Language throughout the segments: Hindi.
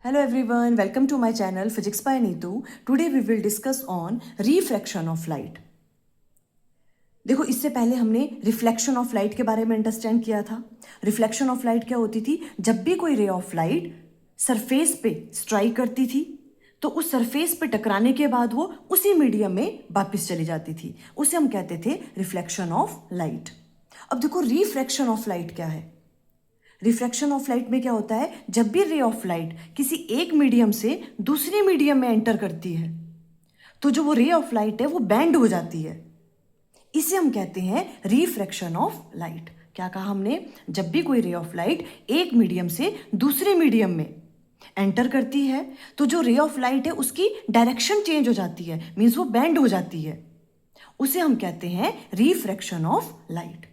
Hello everyone, welcome to my channel Physics by Neetu. Today we will discuss on refraction of light. देखो इससे पहले हमने रिफ्लेक्शन ऑफ लाइट के बारे में अंडरस्टैंड किया था। रिफ्लेक्शन ऑफ लाइट क्या होती थी? जब भी कोई रे ऑफ लाइट सरफेस पे स्ट्राइक करती थी तो उस सरफेस पे टकराने के बाद वो उसी मीडियम में वापस चली जाती थी, उसे हम कहते थे रिफ्लेक्शन ऑफ लाइट। अब देखो रिफ्रैक्शन ऑफ लाइट क्या है। रिफ्रैक्शन ऑफ लाइट में क्या होता है? जब भी रे ऑफ लाइट किसी एक मीडियम से दूसरे मीडियम में एंटर करती है तो जो वो रे ऑफ लाइट है वो बैंड हो जाती है, इसे हम कहते हैं रिफ्रैक्शन ऑफ लाइट। क्या कहा हमने? जब भी कोई रे ऑफ लाइट एक मीडियम से दूसरे मीडियम में एंटर करती है तो जो रे ऑफ लाइट है उसकी डायरेक्शन चेंज हो जाती है, मीन्स वो बैंड हो जाती है, उसे हम कहते हैं रिफ्रैक्शन ऑफ लाइट।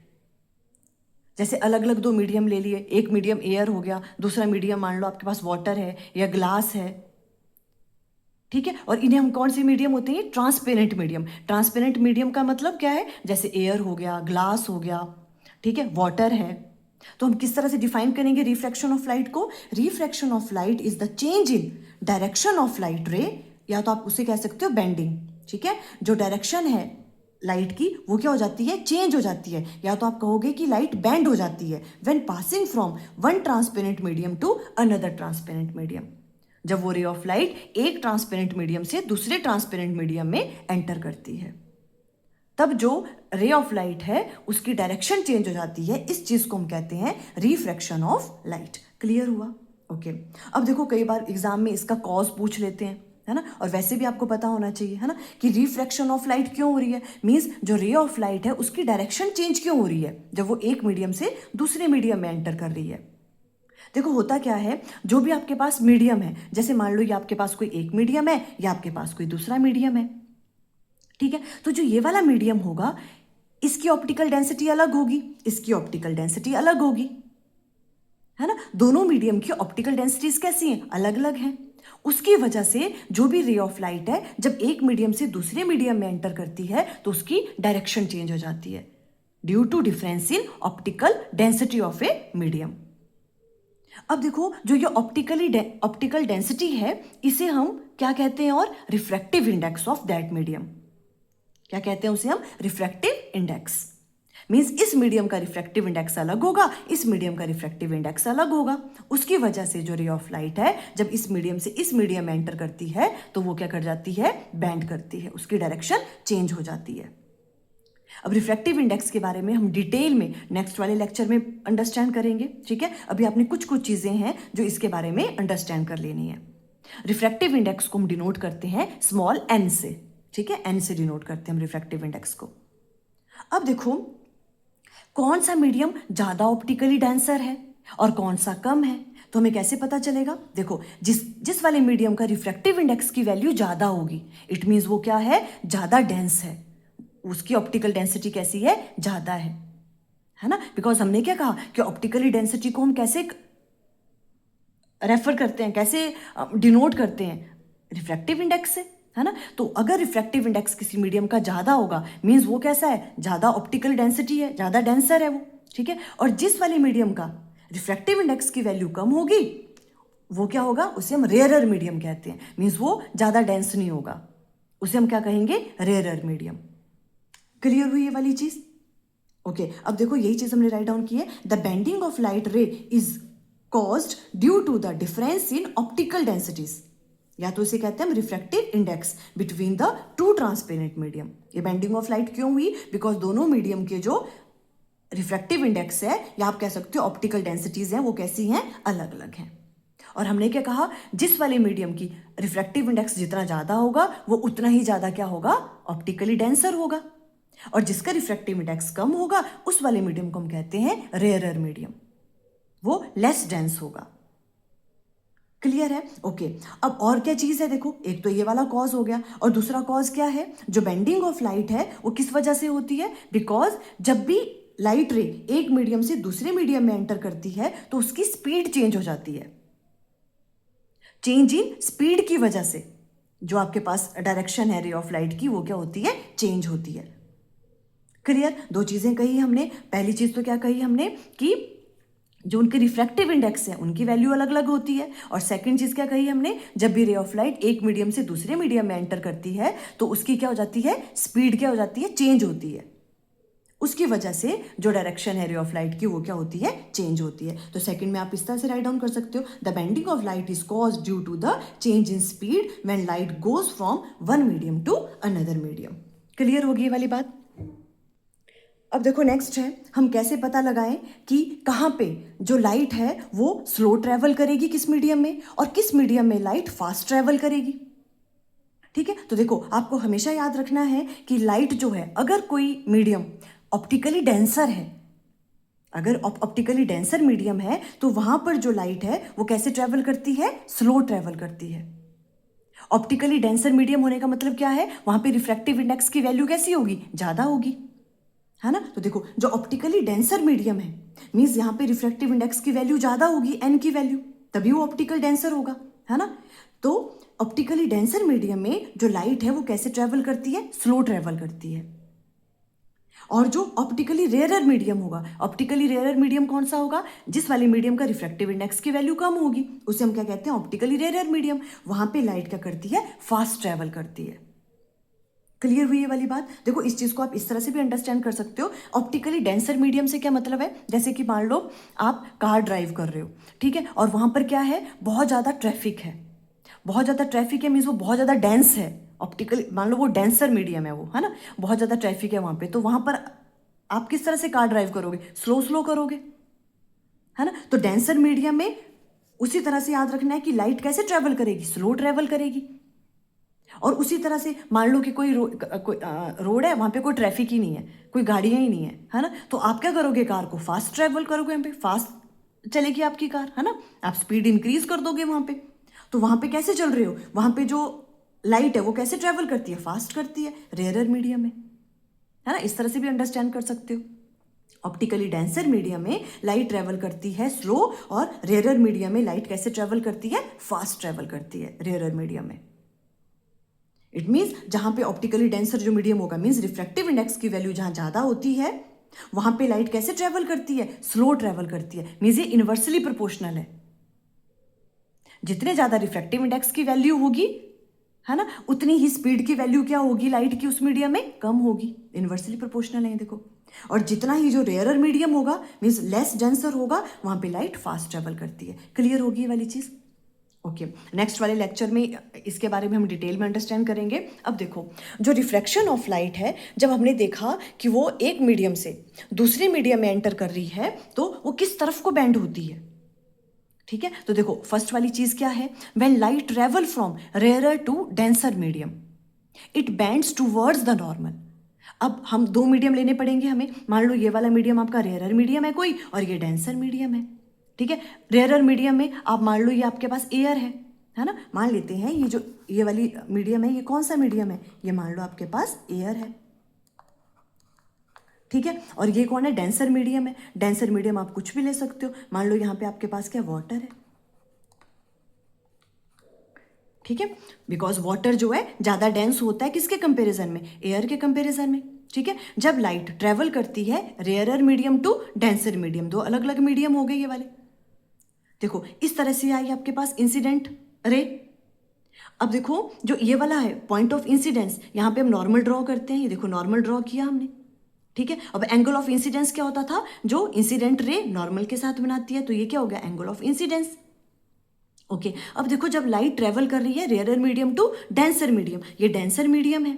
जैसे अलग अलग दो मीडियम ले लिए, एक मीडियम एयर हो गया, दूसरा मीडियम मान लो आपके पास वाटर है या ग्लास है, ठीक है। और इन्हें हम कौन से मीडियम होते हैं? Transparent medium. ट्रांसपेरेंट मीडियम का मतलब क्या है? जैसे एयर हो गया, ग्लास हो गया, ठीक है, वाटर है। तो हम किस तरह से डिफाइन करेंगे रिफ्रैक्शन ऑफ लाइट को? Refraction of light is the change in direction of light रे, या तो आप उसे कह सकते हो बेंडिंग, ठीक है। जो डायरेक्शन है लाइट की वो क्या हो जाती है? चेंज हो जाती है, या तो आप कहोगे कि लाइट बैंड हो जाती है when passing from one transparent medium to another transparent medium. जब वो रे ऑफ लाइट एक ट्रांसपेरेंट मीडियम से दूसरे ट्रांसपेरेंट मीडियम में एंटर करती है तब जो रे ऑफ लाइट है उसकी डायरेक्शन चेंज हो जाती है। इस चीज को हम कहते हैं रिफ्रैक्शन ऑफ लाइट। क्लियर हुआ? ओके। अब देखो कई बार एग्जाम में इसका कॉज पूछ लेते हैं, है ना, और वैसे भी आपको पता होना चाहिए, है ना, कि रिफ्रैक्शन ऑफ लाइट क्यों हो रही है। मींस जो रे ऑफ लाइट है उसकी डायरेक्शन चेंज क्यों हो रही है जब वो एक मीडियम से दूसरे मीडियम में एंटर कर रही है। देखो होता क्या है, जो भी आपके पास मीडियम है, जैसे मान लो ये आपके पास कोई एक मीडियम है या आपके पास कोई दूसरा मीडियम है, ठीक है। तो जो ये वाला मीडियम होगा इसकी ऑप्टिकल डेंसिटी अलग होगी, इसकी ऑप्टिकल डेंसिटी अलग होगी, है ना। दोनों मीडियम की ऑप्टिकल डेंसिटीज कैसी हैं? अलग अलग हैं। उसकी वजह से जो भी रे ऑफ लाइट है जब एक मीडियम से दूसरे मीडियम में एंटर करती है तो उसकी डायरेक्शन चेंज हो जाती है due to difference in optical density of a medium. अब देखो जो ये ऑप्टिकल डेंसिटी है इसे हम क्या कहते हैं? और refractive index of that medium. क्या कहते हैं उसे हम? Refractive index. मीन्स इस मीडियम का रिफ्रैक्टिव इंडेक्स अलग होगा, इस मीडियम का रिफ्रैक्टिव इंडेक्स अलग होगा। उसकी वजह से जो रे ऑफ लाइट है जब इस मीडियम से इस मीडियम में एंटर करती है तो वो क्या कर जाती है? बैंड करती है, उसकी डायरेक्शन चेंज हो जाती है। अब रिफ्रैक्टिव इंडेक्स के बारे में हम डिटेल में नेक्स्ट वाले लेक्चर में अंडरस्टैंड करेंगे, ठीक है। अभी आपने कुछ कुछ चीजें हैं जो इसके बारे में अंडरस्टैंड कर लेनी है। रिफ्रैक्टिव इंडेक्स को हम डिनोट करते हैं स्मॉल एन से, ठीक है, एन से डिनोट करते हैं हम रिफ्रैक्टिव इंडेक्स को। अब देखो कौन सा मीडियम ज्यादा ऑप्टिकली डेंसर है और कौन सा कम है, तो हमें कैसे पता चलेगा? देखो जिस वाले मीडियम का रिफ्रैक्टिव इंडेक्स की वैल्यू ज्यादा होगी इट मींस वो क्या है? ज्यादा डेंस है, उसकी ऑप्टिकल डेंसिटी कैसी है? ज्यादा है ना। बिकॉज हमने क्या कहा कि ऑप्टिकली डेंसिटी को हम कैसे रेफर करते हैं, कैसे डिनोट करते हैं? रिफ्रैक्टिव इंडेक्स से, है ना। तो अगर रिफ्रैक्टिव इंडेक्स किसी मीडियम का ज्यादा होगा मींस वो कैसा है? ज्यादा ऑप्टिकल डेंसिटी है, ज्यादा डेंसर है वो, ठीक है। और जिस वाले मीडियम का रिफ्रैक्टिव इंडेक्स की वैल्यू कम होगी वो क्या होगा? उसे हम रेयरर मीडियम कहते हैं, मींस वो ज्यादा डेंस नहीं होगा, उसे हम क्या कहेंगे? Rarer medium. क्लियर हुई ये वाली चीज? ओके। अब देखो यही चीज हमने राइट डाउन की है। The bending of light ray is caused due to the difference in optical densities, या तो इसे कहते हैं हम refractive index between the two transparent medium. ये बेंडिंग ऑफ लाइट क्यों हुई? बिकॉज दोनों मीडियम के जो रिफ्रैक्टिव इंडेक्स है या आप कह सकते हो ऑप्टिकल डेंसिटीज हैं वो कैसी हैं? अलग अलग हैं। और हमने क्या कहा? जिस वाले मीडियम की रिफ्रैक्टिव इंडेक्स जितना ज्यादा होगा वो उतना ही ज्यादा क्या होगा? ऑप्टिकली डेंसर होगा। और जिसका रिफ्रैक्टिव इंडेक्स कम होगा उस वाले मीडियम को हम कहते हैं रेयरर मीडियम, वो लेस डेंस होगा। क्लियर है? ओके। अब और क्या चीज है? देखो एक तो ये वाला कॉज हो गया और दूसरा कॉज क्या है? जो बेंडिंग ऑफ लाइट है वो किस वजह से होती है? बिकॉज जब भी लाइट रे एक मीडियम से दूसरे मीडियम में एंटर करती है तो उसकी स्पीड चेंज हो जाती है। चेंज इन स्पीड की वजह से जो आपके पास डायरेक्शन है रे ऑफ लाइट की वो क्या होती है? चेंज होती है। क्लियर? दो चीजें कही हमने। पहली चीज तो क्या कही हमने कि जो उनके रिफ्रैक्टिव इंडेक्स है उनकी वैल्यू अलग अलग होती है। और सेकंड चीज़ क्या कही हमने, जब भी रे ऑफ लाइट एक मीडियम से दूसरे मीडियम में एंटर करती है तो उसकी क्या हो जाती है, स्पीड क्या हो जाती है, चेंज होती है। उसकी वजह से जो डायरेक्शन है रे ऑफ लाइट की वो क्या होती है, चेंज होती है। तो सेकंड में आप इस तरह से राइट डाउन कर सकते हो, the bending of light is caused due to the change in speed when light goes from one medium to another medium. Clear होगी ये वाली बात। अब देखो नेक्स्ट है, हम कैसे पता लगाएं कि कहाँ पे जो लाइट है वो स्लो ट्रेवल करेगी किस मीडियम में, और किस मीडियम में लाइट फास्ट ट्रेवल करेगी। ठीक है, तो देखो आपको हमेशा याद रखना है कि लाइट जो है, अगर कोई मीडियम ऑप्टिकली डेंसर है, अगर ऑप्टिकली डेंसर मीडियम है तो वहां पर जो लाइट है वो कैसे ट्रेवल करती है, स्लो ट्रेवल करती है। ऑप्टिकली डेंसर मीडियम होने का मतलब क्या है, वहां पे रिफ्रैक्टिव इंडेक्स की वैल्यू कैसी होगी, ज्यादा होगी, है ना। तो देखो जो ऑप्टिकली डेंसर मीडियम है मीन्स यहाँ पे रिफ्रैक्टिव इंडेक्स की वैल्यू ज्यादा होगी, एन की वैल्यू, तभी वो ऑप्टिकल डेंसर होगा, है ना। तो ऑप्टिकली डेंसर मीडियम में जो लाइट है वो कैसे ट्रेवल करती है, स्लो ट्रेवल करती है। और जो ऑप्टिकली रेयरर मीडियम होगा, ऑप्टिकली रेयरर मीडियम कौन सा होगा, जिस वाले मीडियम का रिफ्रैक्टिव इंडेक्स की वैल्यू कम होगी, उसे हम क्या कहते हैं, ऑप्टिकली रेयरर मीडियम। वहां पे लाइट क्या करती है, फास्ट ट्रेवल करती है। क्लियर हुई ये वाली बात। देखो इस चीज को आप इस तरह से भी अंडरस्टैंड कर सकते हो, ऑप्टिकली डेंसर मीडियम से क्या मतलब है, जैसे कि मान लो आप कार ड्राइव कर रहे हो, ठीक है, और वहां पर क्या है, बहुत ज्यादा ट्रैफिक है, बहुत ज्यादा ट्रैफिक है मीन्स वो बहुत ज्यादा डेंस है, ऑप्टिकल मान लो वो डेंसर मीडियम है वो, है ना, बहुत ज्यादा ट्रैफिक है वहां पे, तो वहां पर आप किस तरह से कार ड्राइव करोगे, स्लो स्लो करोगे, है ना। तो डेंसर मीडियम में उसी तरह से याद रखना है कि लाइट कैसे ट्रेवल करेगी, स्लो ट्रेवल करेगी। और उसी तरह से मान लो कि कोई रोड है, वहां पे कोई ट्रैफिक ही नहीं है, कोई गाड़ियां ही नहीं है ना, तो आप क्या करोगे, कार को फास्ट ट्रेवल करोगे, यहाँ पे फास्ट चलेगी आपकी कार, है ना, आप स्पीड इंक्रीज कर दोगे वहां पे। तो वहां पे कैसे चल रहे हो, वहां पे जो लाइट है वो कैसे ट्रेवल करती है, फास्ट करती है, रेयरर मीडियम है ना। इस तरह से भी अंडरस्टैंड कर सकते हो, ऑप्टिकली डेंसर मीडियम में लाइट ट्रेवल करती है स्लो, और रेयरर मीडियम में लाइट कैसे ट्रेवल करती है, फास्ट ट्रेवल करती है रेयरर मीडियम में। इट मीन्स जहां पे ऑप्टिकली डेंसर जो मीडियम होगा मीन्स रिफ्रैक्टिव इंडेक्स की वैल्यू जहां ज्यादा होती है वहां पे लाइट कैसे ट्रेवल करती है, स्लो ट्रेवल करती है, मीन्स ये इनवर्सली प्रोपोर्शनल है। जितने ज्यादा रिफ्रैक्टिव इंडेक्स की वैल्यू होगी, है ना, उतनी ही स्पीड की वैल्यू क्या होगी लाइट की उस मीडियम में, कम होगी, इनवर्सली प्रोपोर्शनल है देखो। और जितना ही जो रेयरर मीडियम होगा मीन्स लेस डेंसर होगा, वहां पे लाइट फास्ट ट्रेवल करती है। क्लियर होगी ये वाली चीज। ओके, नेक्स्ट वाले लेक्चर में इसके बारे में हम डिटेल में अंडरस्टैंड करेंगे। अब देखो जो रिफ्रैक्शन ऑफ लाइट है, जब हमने देखा कि वो एक मीडियम से दूसरे मीडियम में एंटर कर रही है तो वो किस तरफ को बेंड होती है, ठीक है। तो देखो फर्स्ट वाली चीज क्या है, when light travel from rarer to denser medium it bends towards the normal. अब हम दो मीडियम लेने पड़ेंगे हमें, मान लो ये वाला मीडियम आपका रेयरर मीडियम है कोई, और ये डेंसर मीडियम है, ठीक है। रेयरर मीडियम में आप मान लो ये आपके पास एयर है ना, मान लेते हैं ये जो ये वाली मीडियम है, ये कौन सा मीडियम है, ये मान लो आपके पास एयर है, ठीक है। और ये कौन है, डेंसर मीडियम है। डेंसर मीडियम आप कुछ भी ले सकते हो, मान लो यहाँ पे आपके पास क्या, वाटर है, ठीक है, बिकॉज वाटर जो है ज्यादा डेंस होता है किसके कंपैरिजन में, एयर के कंपैरिजन में, ठीक है। जब लाइट ट्रेवल करती है rarer medium to denser medium, दो अलग अलग मीडियम हो गए ये वाले, देखो इस तरह से आई आपके पास इंसिडेंट रे। अब देखो जो ये वाला है पॉइंट ऑफ इंसिडेंस, यहां पे हम नॉर्मल ड्रॉ करते हैं, ये देखो नॉर्मल ड्रॉ किया हमने, ठीक है। अब एंगल ऑफ इंसिडेंस क्या होता था, जो इंसिडेंट रे नॉर्मल के साथ बनाती है, तो ये क्या हो गया, एंगल ऑफ इंसिडेंस। ओके, अब देखो जब लाइट ट्रेवल कर रही है rarer medium to denser medium, ये डेंसर मीडियम है,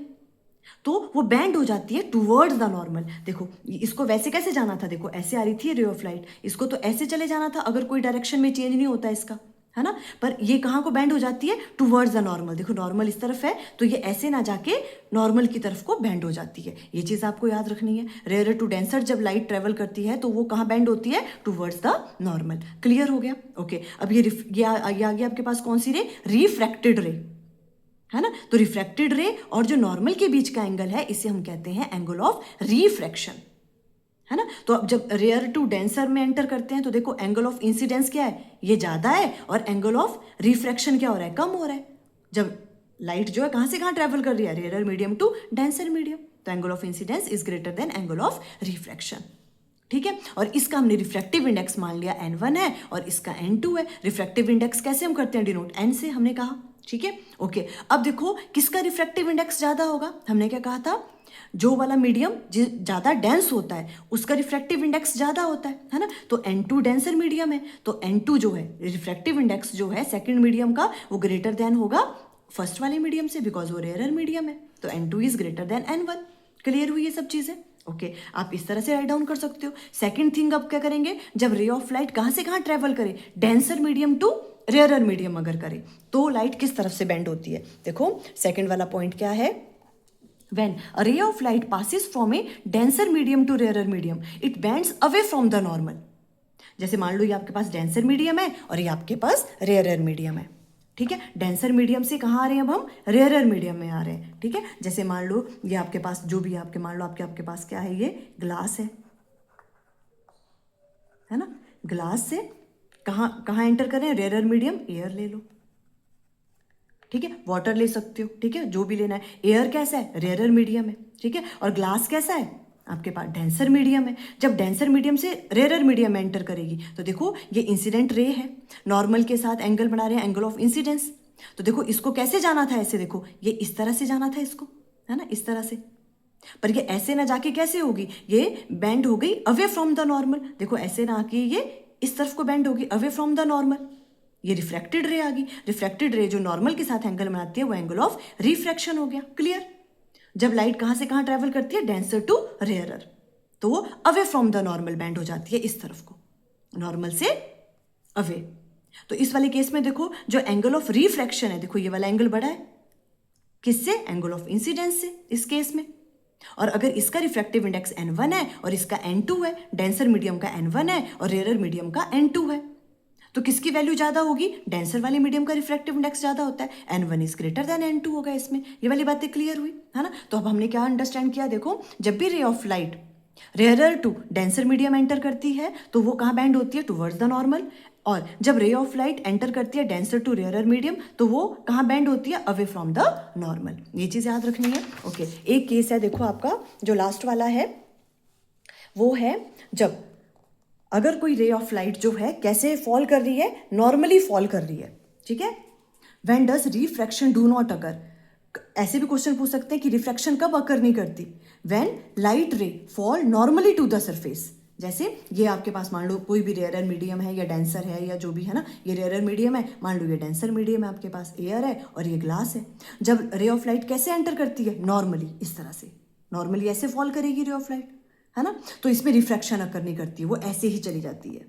तो वो बैंड हो जाती है टूवर्ड्स द नॉर्मल। देखो इसको वैसे कैसे जाना था, देखो ऐसे आ रही थी रे ऑफ लाइट, इसको तो ऐसे चले जाना था अगर कोई डायरेक्शन में चेंज नहीं होता इसका, है ना, पर ये कहाँ को बैंड हो जाती है, टूवर्ड्स द नॉर्मल। देखो नॉर्मल इस तरफ है तो ये ऐसे ना जाके नॉर्मल की तरफ को बैंड हो जाती है, ये चीज आपको याद रखनी है। रेयरर टू डेंसर जब लाइट ट्रेवल करती है तो वो कहाँ बैंड होती है, टूवर्ड्स द नॉर्मल। क्लियर हो गया। ओके, अब ये आ गया आपके पास कौन सी रे, रिफ्रैक्टेड रे, है ना। तो रिफ्रैक्टेड रे और जो नॉर्मल के बीच का एंगल है इसे हम कहते हैं एंगल ऑफ रिफ्रैक्शन, है ना। तो अब जब रेयर टू डेंसर में एंटर करते हैं तो देखो एंगल ऑफ इंसिडेंस क्या है, ये ज्यादा है, और एंगल ऑफ रिफ्रैक्शन क्या हो रहा है, कम हो रहा है। जब लाइट जो है कहां से कहां ट्रेवल कर रही है, rare medium to denser medium, तो angle of incidence is greater than angle of refraction, ठीक है। और इसका हमने रिफ्रैक्टिव इंडेक्स मान लिया n1 है और इसका n2 है। रिफ्रैक्टिव इंडेक्स कैसे हम करते हैं डिनोट, n से हमने कहा, ठीक है। ओके, अब देखो किसका रिफ्रैक्टिव इंडेक्स ज़्यादा होगा, हमने क्या कहा था, जो वाला मीडियम ज़्यादा डेंस होता है उसका रिफ्रैक्टिव इंडेक्स ज़्यादा होता है ना। तो n2 डेंसर मीडियम है, तो n2 जो है रिफ्रैक्टिव इंडेक्स जो है सेकंड मीडियम का वो ग्रेटर देन होगा फर्स्ट वाले मीडियम से, बिकॉज वो रेयर मीडियम है। तो n2 is greater then n1। Clear हुई ये सब चीज़ें? ओके, आप इस तरह से राइट डाउन कर सकते हो। सेकेंड थिंग अब क्या करेंगे, जब रे ऑफ लाइट कहाँ से कहाँ ट्रेवल करे, denser medium to rare medium अगर करे तो लाइट किस तरफ से बेंड होती है। देखो सेकेंड वाला पॉइंट क्या है, when a ray of light passes from a denser medium to rarer medium it bends away from the normal। जैसे मान लो ये आपके पास डेंसर मीडियम है और ये आपके पास रेयर मीडियम है, ठीक है। डेंसर मीडियम से कहाँ आ रहे हैं अब हम, रेयर मीडियम में आ रहे हैं, ठीक है। जैसे मान लो ये आपके पास जो भी आपके, मान लो आपके पास क्या है, ये ग्लास है ना। ग्लास से कहाँ कहाँ एंटर करें, रेयर मीडियम, एयर ले लो, ठीक है। वाटर ले सकते हो, ठीक है, जो भी लेना है। एयर कैसा है, रेयर मीडियम है, ठीक है। और ग्लास कैसा है आपके पास, डेंसर मीडियम है। जब डेंसर मीडियम से रेयर मीडियम में एंटर करेगी तो देखो ये इंसिडेंट रे है, नॉर्मल के साथ एंगल बना रहे हैं, एंगल ऑफ इंसिडेंस। तो देखो इसको कैसे जाना था, ऐसे देखो ये इस तरह से जाना था इसको, है ना, इस तरह से। पर ये ऐसे ना जाके कैसे होगी, ये बेंड हो गई अवे फ्रॉम द नॉर्मल। देखो ऐसे ना आके ये इस तरफ को बेंड होगी अवे फ्रॉम द नॉर्मल, ये रिफ्रैक्टेड रे आ गई। रिफ्रैक्टेड रे जो नॉर्मल के साथ एंगल बनाती है वो एंगल ऑफ रिफ्रैक्शन हो गया। क्लियर? जब लाइट कहाँ से कहाँ ट्रेवल करती है, डेंसर टू रेयरर, तो वो away from the normal bend हो जाती है इस तरफ को, नॉर्मल से अवे। तो इस वाले केस में देखो जो एंगल ऑफ रिफ्रैक्शन है, देखो ये वाला एंगल बड़ा है, किससे, एंगल ऑफ इंसिडेंस से इस केस में। और अगर इसका रिफ्रैक्टिव इंडेक्स n1 है और इसका n2 है, डेंसर मीडियम का n1 है और रेयर मीडियम का n2 है, तो किसकी वैल्यू ज्यादा होगी, डेंसर वाले मीडियम का रिफ्रैक्टिव इंडेक्स ज्यादा होता है, n1 is greater then n2 होगा इसमें। ये वाली बातें क्लियर हुई है ना। तो अब हमने क्या अंडरस्टैंड किया, देखो जब भी ray of light rare to denser medium enter करती है तो वो कहाँ बैंड होती है, टुवर्ड्स द नॉर्मल। और जब रे ऑफ लाइट एंटर करती है डेंसर टू रेयर मीडियम तो वो कहाँ बैंड होती है, अवे फ्रॉम द नॉर्मल। ये चीज़ याद रखनी है। ओके, एक केस है देखो आपका जो लास्ट वाला है, वो है जब अगर कोई रे ऑफ लाइट जो है कैसे फॉल कर रही है, नॉर्मली फॉल कर रही है, ठीक है। When does refraction do not occur, ऐसे भी क्वेश्चन पूछ सकते हैं कि रिफ्रैक्शन कब अकर नहीं करती, when light ray fall normally to the surface. जैसे ये आपके पास मान लो कोई भी रेयर मीडियम है या डेंसर है या जो भी है ना, ये रेयर मीडियम है, मान लो ये डेंसर मीडियम है, आपके पास एयर है और ये ग्लास है। जब रे ऑफ लाइट कैसे एंटर करती है, नॉर्मली इस तरह से, नॉर्मली ऐसे फॉल करेगी रे ऑफ लाइट, है ना। तो इसमें रिफ्रैक्शन अकर नहीं करती है, वो ऐसे ही चली जाती है,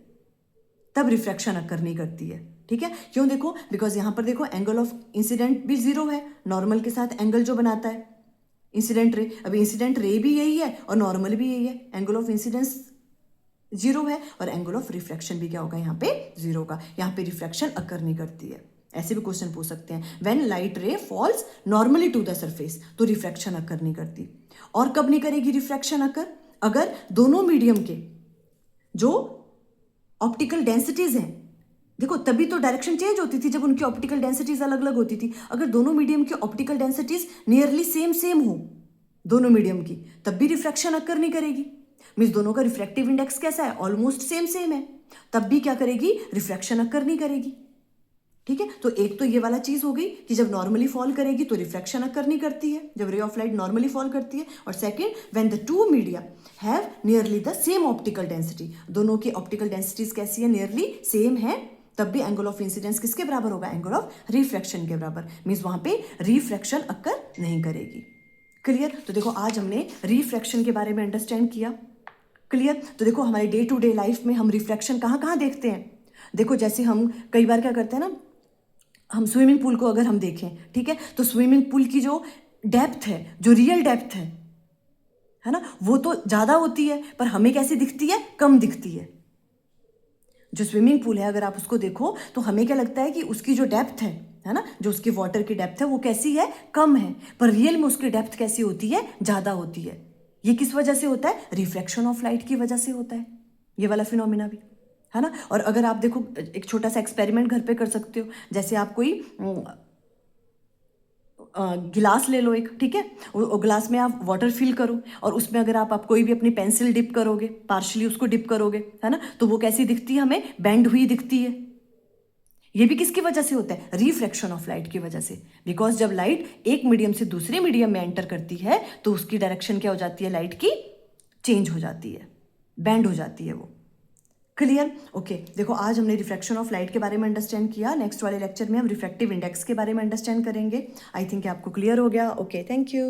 तब रिफ्रैक्शन अकर नहीं करती है, ठीक है। क्यों, देखो बिकॉज यहाँ पर देखो एंगल ऑफ इंसिडेंट भी जीरो है, नॉर्मल के साथ एंगल जो बनाता है इंसिडेंट रे, अभी इंसिडेंट रे भी यही है और नॉर्मल भी यही है, एंगल ऑफ इंसिडेंस जीरो है और एंगल ऑफ रिफ्रैक्शन भी क्या होगा यहाँ पे, जीरो होगा। यहाँ पे रिफ्रैक्शन अकर नहीं करती है। ऐसे भी क्वेश्चन पूछ सकते हैं, when light ray falls normally to the surface, तो रिफ्रैक्शन अकर नहीं करती। और कब नहीं करेगी रिफ्रैक्शन अकर, अगर दोनों मीडियम के जो ऑप्टिकल डेंसिटीज हैं, देखो तभी तो डायरेक्शन चेंज होती थी जब उनकी ऑप्टिकल डेंसिटीज अलग अलग होती थी। अगर दोनों मीडियम की ऑप्टिकल डेंसिटीज नियरली सेम हो दोनों मीडियम की, तब भी रिफ्रैक्शन अकर नहीं करेगी। मीन्स दोनों का रिफ्रैक्टिव इंडेक्स कैसा है, ऑलमोस्ट सेम है, तब भी क्या करेगी, रिफ्रैक्शन अकर नहीं करेगी, ठीक है। तो एक तो ये वाला चीज हो गई कि जब नॉर्मली फॉल करेगी तो रिफ्रैक्शन अकर नहीं करती है जब रे ऑफ लाइट नॉर्मली फॉल करती है। और second, when the two media have nearly the same optical density, दोनों की ऑप्टिकल डेंसिटीज कैसी है, नियरली सेम है, तब भी एंगल ऑफ इंसिडेंस किसके बराबर होगा, एंगल ऑफ रिफ्रैक्शन के बराबर। मीन्स वहां पे रिफ्रैक्शन अकर नहीं करेगी। क्लियर? तो देखो आज हमने रिफ्रैक्शन के बारे में अंडरस्टैंड किया। क्लियर? तो देखो हमारे डे टू डे लाइफ में हम रिफ्रैक्शन कहाँ कहाँ देखते हैं। देखो जैसे हम कई बार क्या करते हैं ना, हम स्विमिंग पूल को अगर हम देखें, ठीक है, तो स्विमिंग पूल की जो डेप्थ है, जो रियल डेप्थ है ना, वो तो ज़्यादा होती है, पर हमें कैसी दिखती है, कम दिखती है। जो स्विमिंग पूल है अगर आप उसको देखो तो हमें क्या लगता है कि उसकी जो डेप्थ है ना, जो उसकी वाटर की डेप्थ है वो कैसी है, कम है, पर रियल में उसकी डेप्थ कैसी होती है, ज़्यादा होती है। ये किस वजह से होता है, रिफ्रैक्शन ऑफ लाइट की वजह से होता है ये वाला फिनोमिना भी, है ना। और अगर आप देखो एक छोटा सा एक्सपेरिमेंट घर पे कर सकते हो, जैसे आप कोई गिलास ले लो एक, ठीक है, वो गिलास में आप वाटर फिल करो और उसमें अगर आप कोई भी अपनी पेंसिल डिप करोगे, पार्शली उसको डिप करोगे, है ना, तो वो कैसी दिखती है, हमें बेंड हुई दिखती है। ये भी किसकी वजह से होता है? रिफ्रैक्शन ऑफ लाइट की वजह से। बिकॉज जब लाइट एक मीडियम से दूसरे मीडियम में एंटर करती है तो उसकी डायरेक्शन क्या हो जाती है, लाइट की चेंज हो जाती है, बेंड हो जाती है वो। क्लियर? ओके, देखो आज हमने रिफ्रैक्शन ऑफ लाइट के बारे में अंडरस्टैंड किया। नेक्स्ट वाले लेक्चर में हम रिफ्रैक्टिव इंडेक्स के बारे में अंडरस्टैंड करेंगे। आई थिंक आपको क्लियर हो गया। Okay, thank you.